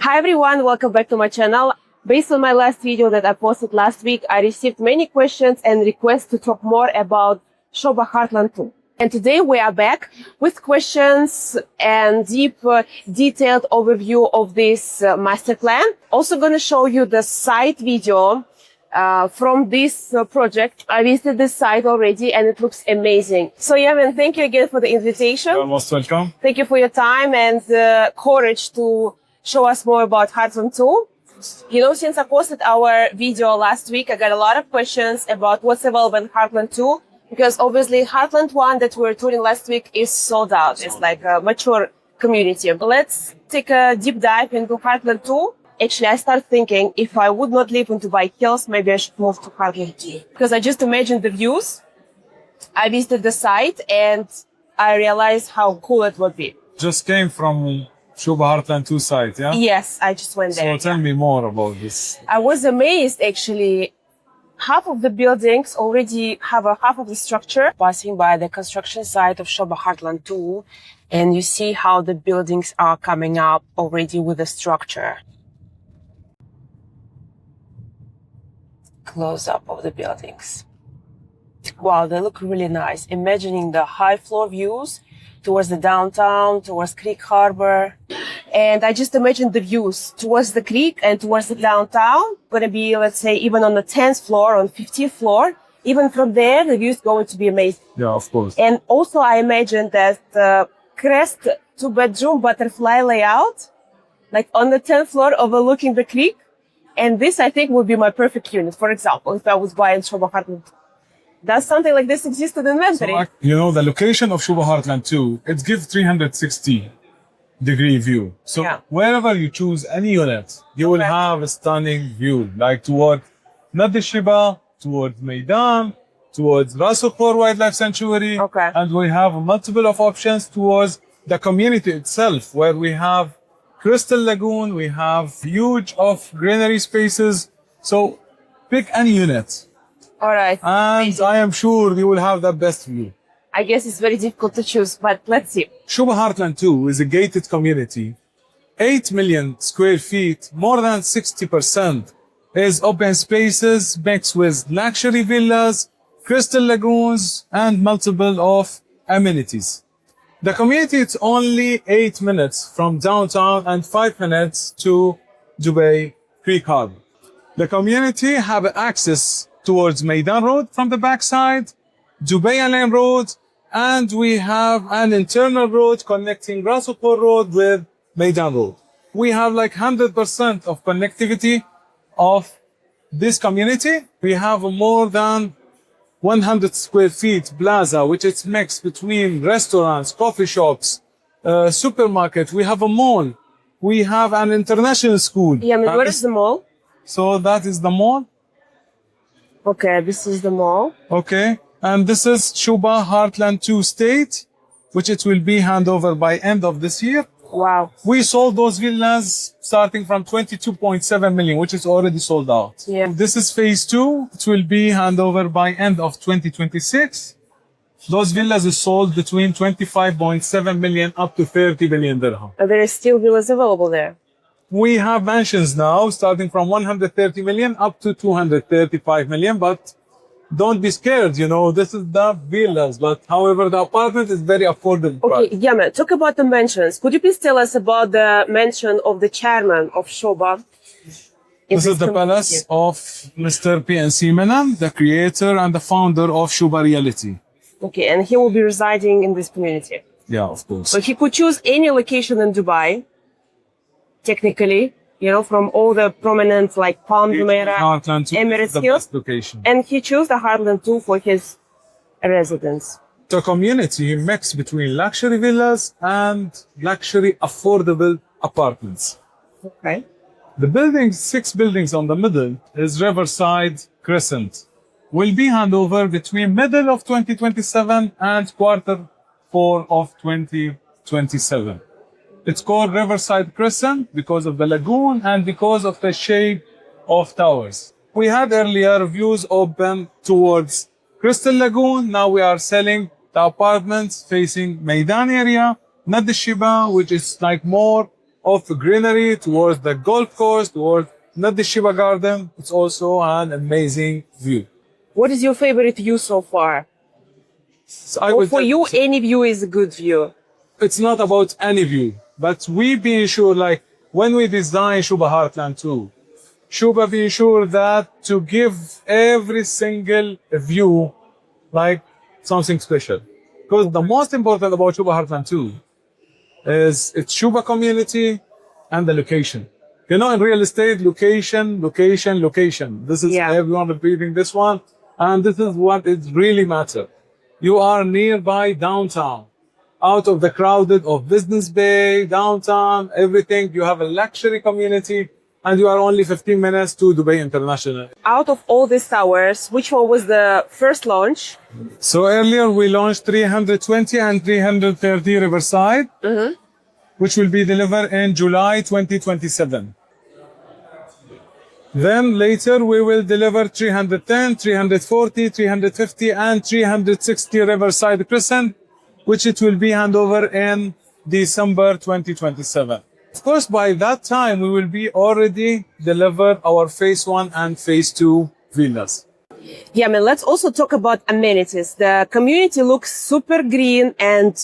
Hi everyone, welcome back to my channel. Based on my last video that I posted last week, I received many questions and requests to talk more about Sobha Hartland too. And today we are back with questions and deep, detailed overview of this master plan. Also going to show you the site video from this project. I visited this site already and it looks amazing. So Yemen, thank you again for the invitation. You're most welcome. Thank you for your time and courage to show us more about Hartland 2. You know, since I posted our video last week, I got a lot of questions about what's available in Hartland 2, because obviously Hartland 1 that we were touring last week is sold out. It's like a mature community. Let's take a deep dive into Hartland 2. Actually, I started thinking if I would not live in Dubai Hills, maybe I should move to Hartland 2. Because I just imagined the views. I visited the site and I realized how cool it would be. Just came from Sobha Hartland 2 site, yeah? Yes, I just went there. So tell me more about this. I was amazed, actually. Half of the buildings already have a half of the structure. Passing by the construction site of Sobha Hartland 2, and you see how the buildings are coming up already with the structure. Close up of the buildings. Wow, they look really nice. Imagining the high floor views towards the downtown, towards Creek Harbor. And I just imagined the views towards the creek and towards the downtown. Gonna be, let's say, even on the 10th floor, on 15th floor. Even from there, the view is going to be amazing. Yeah, of course. And also I imagined that the Crest 2-bedroom butterfly layout, like on the 10th floor overlooking the creek. And this, I think, would be my perfect unit. For example, if I was buying Sobha Hartland. Does something like this exist in inventory? So, you know, the location of Sobha Hartland 2, it gives 360-degree view. So wherever you choose any unit, you will have a stunning view, like toward Nationalities, towards Meydan, towards Ras Al Khor Wildlife Sanctuary. And we have multiple of options towards the community itself, where we have Crystal Lagoon, we have huge of greenery spaces. So pick any unit. All right. And amazing. I am sure you will have the best view. I guess it's very difficult to choose, but let's see. Sobha Hartland 2 is a gated community. 8 million square feet, more than 60% is open spaces mixed with luxury villas, crystal lagoons, and multiple of amenities. The community is only 8 minutes from downtown and 5 minutes to Dubai Creek Harbor. The community have access towards Meydan Road from the backside, Dubai Lane Road, and we have an internal road connecting Ras Al Khor Road with Meydan Road. We have like 100% of connectivity of this community. We have more than 100 square feet plaza, which is mixed between restaurants, coffee shops, supermarket. We have a mall. We have an international school. Yeah, where is the mall? So that is the mall. Okay, this is the mall. Okay, and this is Sobha Hartland 2 State, which it will be handover by end of this year. Wow. We sold those villas starting from 22.7 million, which is already sold out. Yeah. This is phase 2. It will be handover by end of 2026. Those villas is sold between 25.7 million up to 30 billion dirham. There are still villas available there. We have mansions now starting from 130 million up to 235 million, but don't be scared, you know, this is the villas, but however, the apartment is very affordable. Okay, Yaman, talk about the mansions. Could you please tell us about the mansion of the chairman of Sobha? This is the palace of Mr. PNC Meydan, the creator and the founder of Sobha Reality. Okay, and he will be residing in this community. Yeah, of course. So he could choose any location in Dubai, technically, you know, from all the prominent like Palm Jumeirah, Emirates Hills, location. And he chose the Hartland 2 for his residence. The community mix between luxury villas and luxury affordable apartments. Okay. The buildings, 6 buildings on the middle is Riverside Crescent. Will be handover between middle of 2027 and quarter 4 of 2027. It's called Riverside Crescent because of the lagoon and because of the shape of towers. We had earlier views open towards Crystal Lagoon. Now we are selling the apartments facing Meydan area, not the Shiba, which is like more of greenery towards the golf course, towards not the Shiba Garden. It's also an amazing view. What is your favorite view so far? So I Or would for you, any view is a good view. it's not about any view, but we be sure, like when we design Sobha Hartland too, Sobha be sure that to give every single view like something special. Because the most important about Sobha Hartland too is its Sobha community and the location. You know, in real estate, location, location, location. This is everyone repeating this one, and this is what it really matters. You are nearby downtown, out of the crowded of Business Bay, downtown, everything. You have a luxury community, and you are only 15 minutes to Dubai International. Out of all these towers, which one was the first launch? So earlier we launched 320 and 330 Riverside, which will be delivered in July 2027. Then later we will deliver 310, 340, 350 and 360 Riverside Crescent, which it will be handover in December 2027. Of course, by that time, we will be already delivered our phase 1 and phase 2 villas. Yeah, man, let's also talk about amenities. The community looks super green and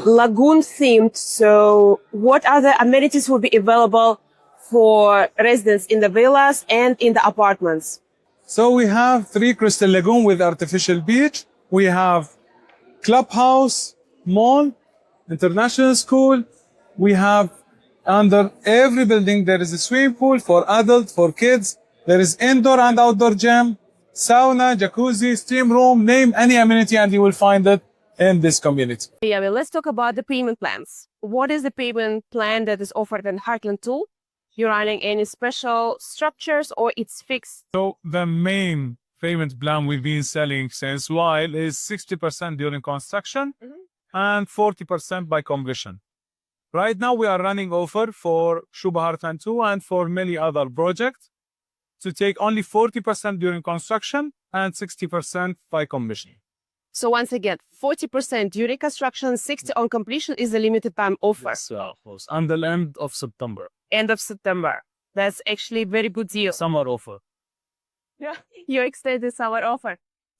lagoon themed. So what other amenities will be available for residents in the villas and in the apartments? So we have 3 crystal lagoon with artificial beach. We have clubhouse, mall, international school. We have under every building, there is a swimming pool for adults, for kids. There is indoor and outdoor gym, sauna, jacuzzi, steam room, name any amenity and you will find it in this community. Yeah, well, let's talk about the payment plans. What is the payment plan that is offered in Hartland 2? You're running any special structures or it's fixed? So the main payment plan we've been selling since a while is 60% during construction and 40% by completion. Right now we are running offer for Sobha Hartland 2 and for many other projects to take only 40% during construction and 60% by completion. So once again, 40% during construction, 60 on completion is a limited time offer. Yes, of course. Until end of September. End of September. That's actually a very good deal. Summer offer. Yeah, you extended summer offer.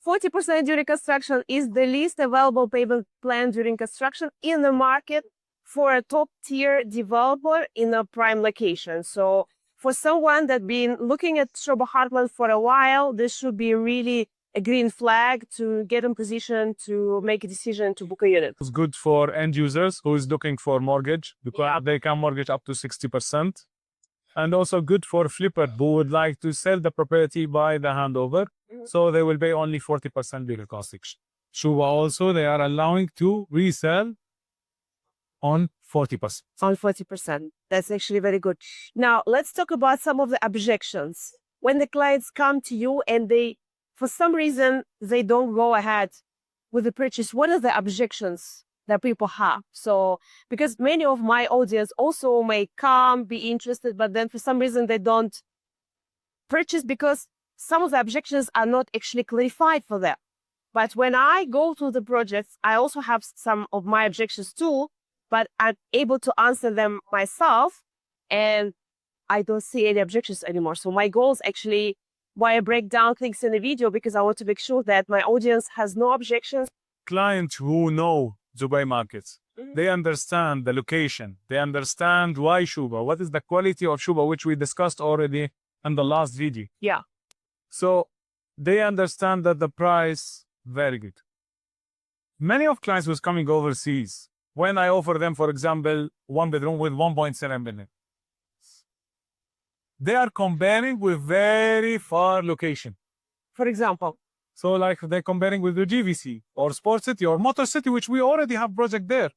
40% during construction is the least available payment plan during construction in the market for a top tier developer in a prime location. So for someone that's been looking at Sobha Hartland for a while, this should be really a green flag to get in position to make a decision to book a unit. It's good for end users who is looking for mortgage because they can mortgage up to 60%. And also good for flipper who would like to sell the property by the handover. So they will pay only 40% during construction. Sobha also, they are allowing to resell on 40%. On 40%. That's actually very good. Now, let's talk about some of the objections. When the clients come to you and they, for some reason, they don't go ahead with the purchase, what are the objections that people have? So, because many of my audience also may come, be interested, but then for some reason they don't purchase because some of the objections are not actually clarified for them. But when I go to the projects, I also have some of my objections too, but I'm able to answer them myself and I don't see any objections anymore. So my goal is actually why I break down things in the video, because I want to make sure that my audience has no objections. Clients who know Dubai markets, they understand the location, they understand why Sobha, what is the quality of Sobha, which we discussed already in the last video. Yeah. So they understand that the price, very good. Many of clients who's coming overseas, when I offer them, for example, 1 bedroom with 1.7 million, they are comparing with very far location. For example? So like they're comparing with the GVC or Sport City or Motor City, which we already have project there.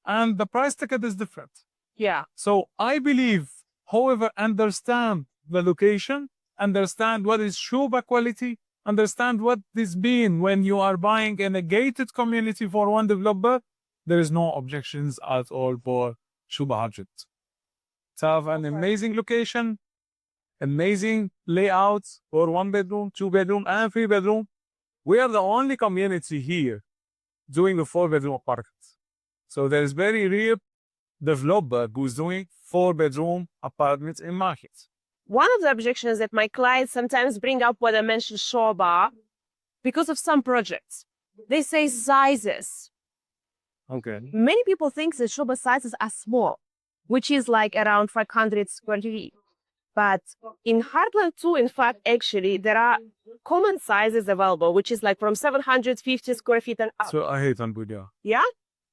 And the price ticket is different. Yeah. So I believe, however, understand the location, understand what is Sobha quality, understand what this means when you are buying in a gated community for one developer, there is no objections at all for Sobha Hartland. To have an amazing location, amazing layouts for 1 bedroom, 2 bedroom, and 3 bedroom. We are the only community here doing the 4 bedroom apartments. So there is very rare developer who's doing 4-bedroom apartments in markets. One of the objections that my clients sometimes bring up when I mention Sobha, because of some projects, they say sizes. Okay. Many people think that Sobha sizes are small, which is like around 500 square feet. But in Heartland 2, in fact, actually, there are common sizes available, which is like from 750 square feet and up. So I hate Abuja. Yeah?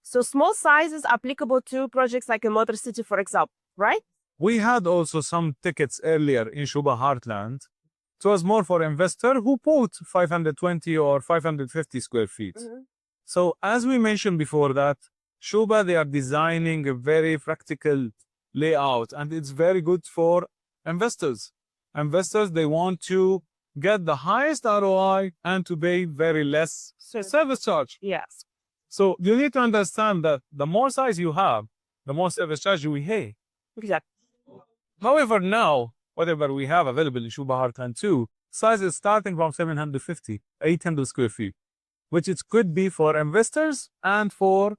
So small sizes applicable to projects like a Motor City, for example, right? We had also some tickets earlier in Sobha Hartland. It was more for investor who bought 520 or 550 square feet. Mm-hmm. So as we mentioned before that, Sobha, they are designing a very practical layout and it's very good for investors. Investors, they want to get the highest ROI and to pay very less service charge. Yes. So you need to understand that the more size you have, the more service charge you will pay. Exactly. However, now, whatever we have available in Sobha Hartland 2, size is starting from 750, 800 square feet, which it could be for investors and for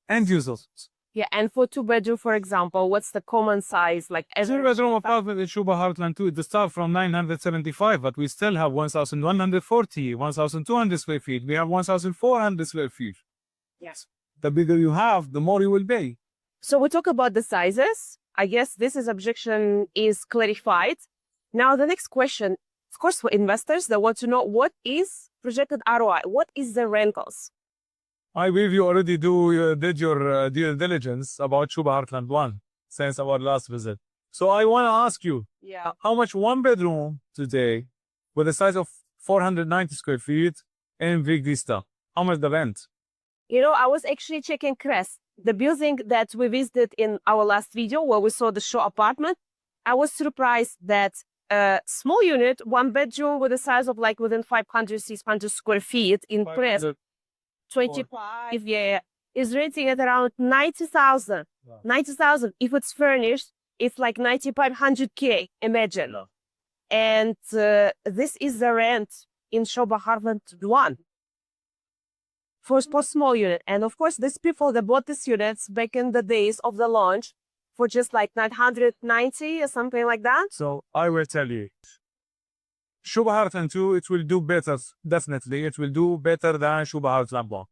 end users. Yeah, and for 2-bedroom, for example, what's the common size? Like A 0-bedroom apartment in Sobha Hartland 2, it starts from 975, but we still have 1,140, 1,200 square feet. We have 1,400 square feet. Yes. The bigger you have, the more you will pay. So we talk about the sizes. I guess this objection is clarified. Now, the next question, of course, for investors, they want to know what is projected ROI? What is the rentals? I believe you already did your due diligence about Sobha Hartland 1 since our last visit. So I want to ask you, how much 1-bedroom today with a size of 490 square feet in Big Vista? How much the rent? You know, I was actually checking Crest, the building that we visited in our last video where we saw the show apartment. I was surprised that a small unit, 1-bedroom with a size of like within 500, 600 square feet in Crest, 25, is renting at around 90,000. Wow. 90,000. If it's furnished, it's like 9,500K, imagine. No. And this is the rent in Sobha Hartland 1 for small unit. And of course, these people that bought these units back in the days of the launch for just like 990 or something like that. So I will tell you. Sobha Hartland 2, it will do better, definitely. It will do better than Sobha Hartland 1.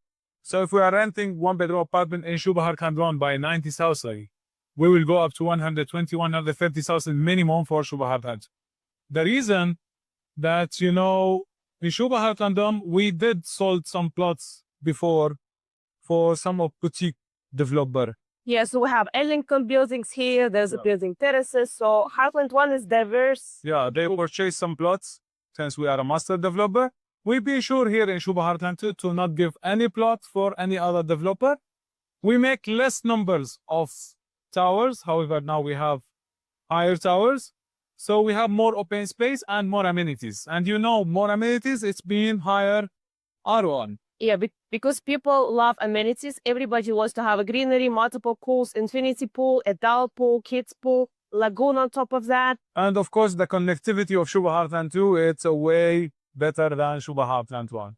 So if we are renting 1-bedroom apartment in Sobha Hartland 1 by 90,000, we will go up to 120, 130,000 minimum for Sobha Hartland. The reason that, in Sobha Hartland 1, we did sold some plots before for some of boutique developer. Yeah, so we have Ellington buildings here. There's a building terraces. So Heartland 1 is diverse. Yeah, they purchased some plots since we are a master developer. We be sure here in Sobha Hartland 2 to not give any plot for any other developer. We make less numbers of towers. However, now we have higher towers. So we have more open space and more amenities. And more amenities, it's been higher ROI. Yeah, because people love amenities. Everybody wants to have a greenery, multiple pools, infinity pool, adult pool, kids pool, lagoon on top of that. And of course, the connectivity of Sobha Hartland 2, it's a way better than Sobha Hartland 1.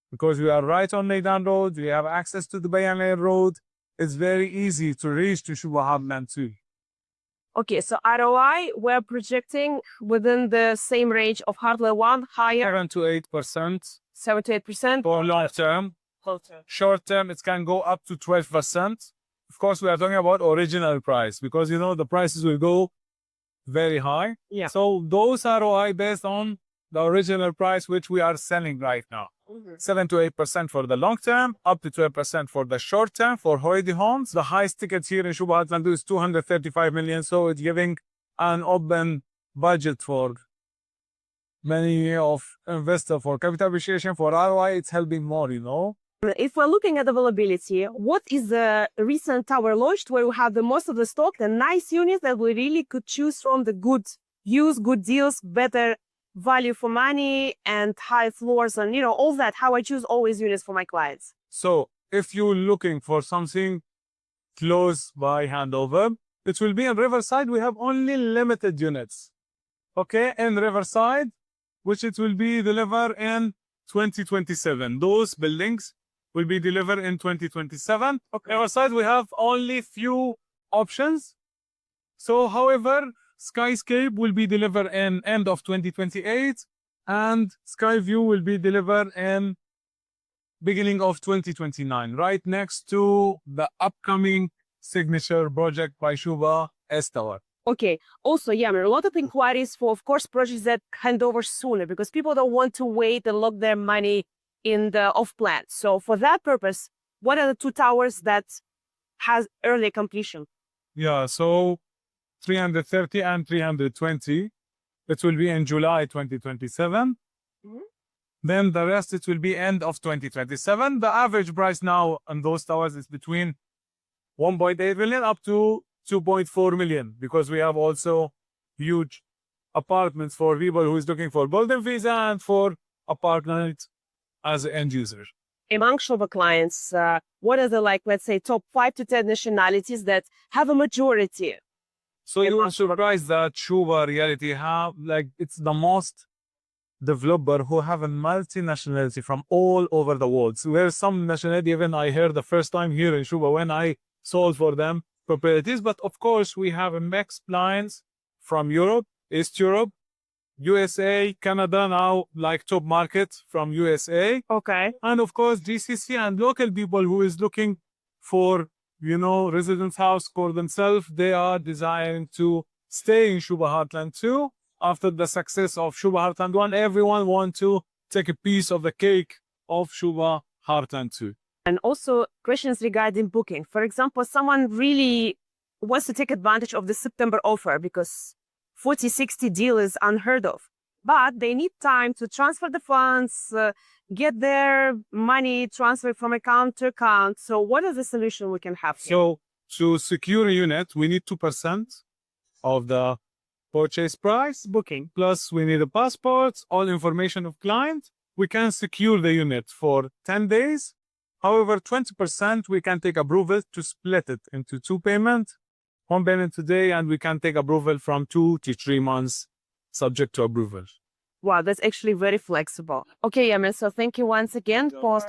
Because we are right on Meydan Road, we have access to the Bayan Road. It's very easy to reach to Sobha Hartland 2. Okay, so ROI, we're projecting within the same range of Heartland 1, higher. 7 to 8%. 7 to 8%. For long term. Short term, it can go up to 12%. Of course, we are talking about original price because, the prices will go very high. Yeah. So those ROI based on the original price, which we are selling right now. 7 to 8% for the long term, up to 12% for the short term. For holiday homes, the highest tickets here in Sobha Hartland is 235 million. So it's giving an open budget for many of investor for capital appreciation. For ROI, it's helping more, If we're looking at availability, what is the recent tower launched where we have the most of the stock, the nice units that we really could choose from, the good use, good deals, better value for money and high floors and, all that, how I choose always units for my clients. So if you're looking for something close by handover, it will be in Riverside. We have only limited units. Okay, in Riverside, which it will be delivered in 2027. Those buildings will be delivered in 2027. Okay. Riverside, we have only few options. So, however, Skyscape will be delivered in end of 2028 and Skyview will be delivered in beginning of 2029, right next to the upcoming signature project by Sobha S Tower. Okay. Also, yeah, a lot of inquiries for, of course, projects that hand over sooner because people don't want to wait and lock their money in the off plan. So for that purpose, what are the two towers that has early completion? Yeah, so 330 and 320. It will be in July 2027. Mhm. Then the rest, it will be end of 2027. The average price now on those towers is between 1.8 million up to 2.4 million because we have also huge apartments for people who is looking for golden visa and for apartments as an end user. Among Sobha clients, what are the, like, let's say, top 5 to 10 nationalities that have a majority? So you are surprised that Sobha Reality have, like, it's the most developer who have a multinationality from all over the world. So there's some nationality even I heard the first time here in Sobha when I sold for them properties. But of course, we have a mixed clients from Europe, East Europe, USA, Canada now, like top market from USA. Okay. And of course, GCC and local people who is looking for, residence house for themselves. They are desiring to stay in Sobha Hartland too. After the success of Sobha Hartland 1, everyone want to take a piece of the cake of Sobha Hartland 2. And also questions regarding booking. For example, someone really wants to take advantage of the September offer because 40-60 deal is unheard of. But they need time to transfer the funds, get their money transferred from account to account. So what is the solution we can have here? So to secure a unit, we need 2% of the purchase price Booking. plus we need a passport, all information of client. We can secure the unit for 10 days. However, 20% we can take approval to split it into two payments, one payment today, and we can take approval from 2 to 3 months subject to approval. Wow, that's actually very flexible. Okay, Yamin, so thank you once again for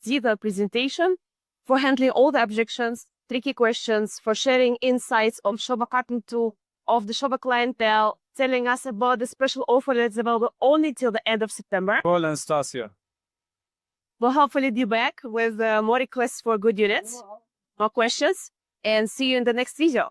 the presentation, for handling all the objections, tricky questions, for sharing insights on Sobha Hartland 2 of the Sobha clientele, telling us about the special offer that's available only till the end of September. Paul and Stasia. We'll hopefully be back with more requests for good units, more questions, and see you in the next video.